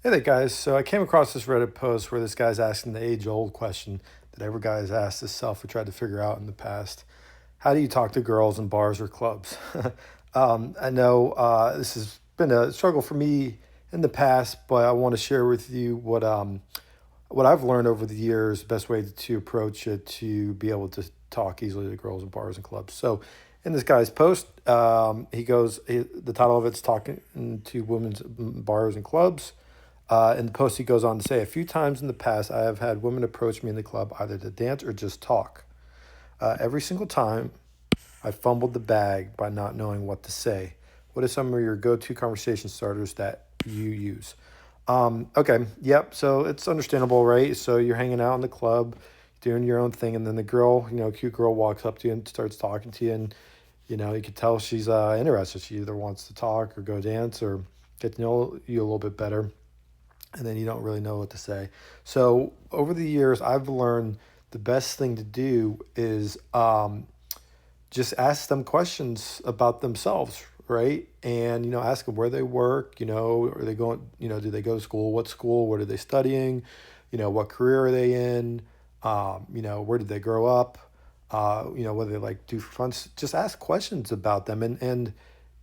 Hey there, guys. So I came across this Reddit post where this guy's asking the age-old question that every guy has asked himself or tried to figure out in the past. How do you talk to girls in bars or clubs? I know this has been a struggle for me in the past, but I want to share with you what I've learned over the years, the best way to approach it to be able to talk easily to girls in bars and clubs. So in this guy's post, the title of it's talking to women's bars and clubs. In the post, he goes on to say, a few times in the past, I have had women approach me in the club either to dance or just talk. Every single time, I fumbled the bag by not knowing what to say. What are some of your go to conversation starters that you use? Okay, yep, so it's understandable, right? So you're hanging out in the club, doing your own thing, and then the girl, cute girl walks up to you and starts talking to you, and you can tell she's interested. She either wants to talk or go dance or get to know you a little bit better, and then you don't really know what to say. So over the years, I've learned the best thing to do is just ask them questions about themselves, right? And ask them where they work. Are they going? Do they go to school? What school? What are they studying? What career are they in? Where did they grow up? What do they like do for fun? Just ask questions about them, and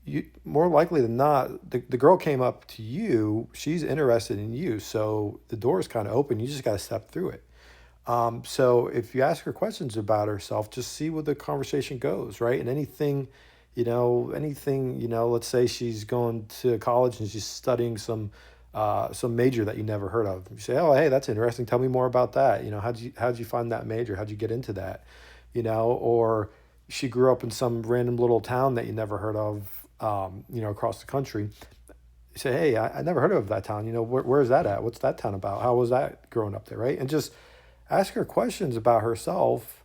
you more likely than not, the girl came up to you. She's interested in you, so the door is kind of open. You just got to step through it. So if you ask her questions about herself, just see where the conversation goes, right? And let's say she's going to college and she's studying some major that you never heard of. You say, oh, hey, that's interesting. Tell me more about that. How'd you find that major? How'd you get into that? Or she grew up in some random little town that you never heard of, across the country. You say, hey, I never heard of that town. Where's that at? What's that town about? How was that growing up there, right? And just ask her questions about herself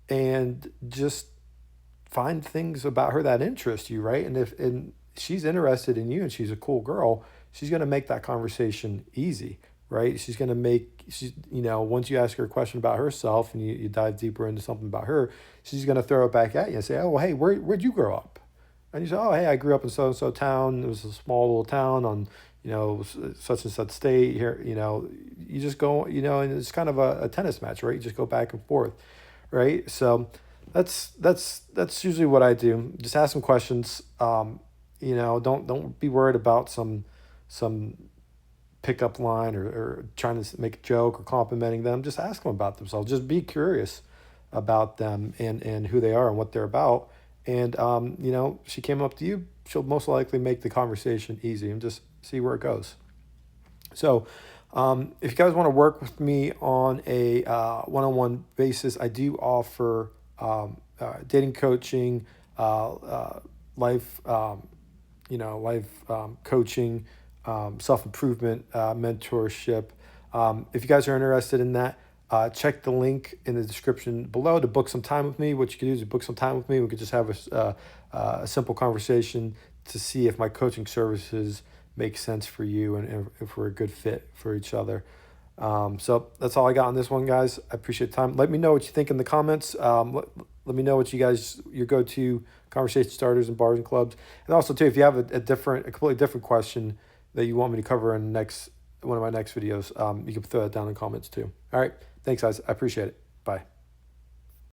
and just find things about her that interest you, right? And she's interested in you and she's a cool girl, she's going to make that conversation easy, right? Once you ask her a question about herself and you dive deeper into something about her, she's going to throw it back at you and say, oh, well, hey, where'd you grow up? And you say, oh, hey, I grew up in so and so town. It was a small little town on, such and such state here. You just go, and it's kind of a tennis match, right? You just go back and forth, right? So that's usually what I do. Just ask some questions. Don't be worried about some pickup line or trying to make a joke or complimenting them. Just ask them about themselves. Just be curious about them and who they are and what they're about. And she came up to you, she'll most likely make the conversation easy and just see where it goes. So, if you guys want to work with me on a one-on-one basis, I do offer dating coaching, life, coaching, self-improvement, mentorship. If you guys are interested in that, check the link in the description below to book some time with me. What you can do is book some time with me. We could just have a simple conversation to see if my coaching services make sense for you and if we're a good fit for each other. So that's all I got on this one, guys. I appreciate the time. Let me know what you think in the comments. Let me know what your go-to conversation starters in bars and clubs. And also too, if you have a completely different question that you want me to cover in one of my next videos, you can throw that down in the comments too. All right. Thanks, guys. I appreciate it.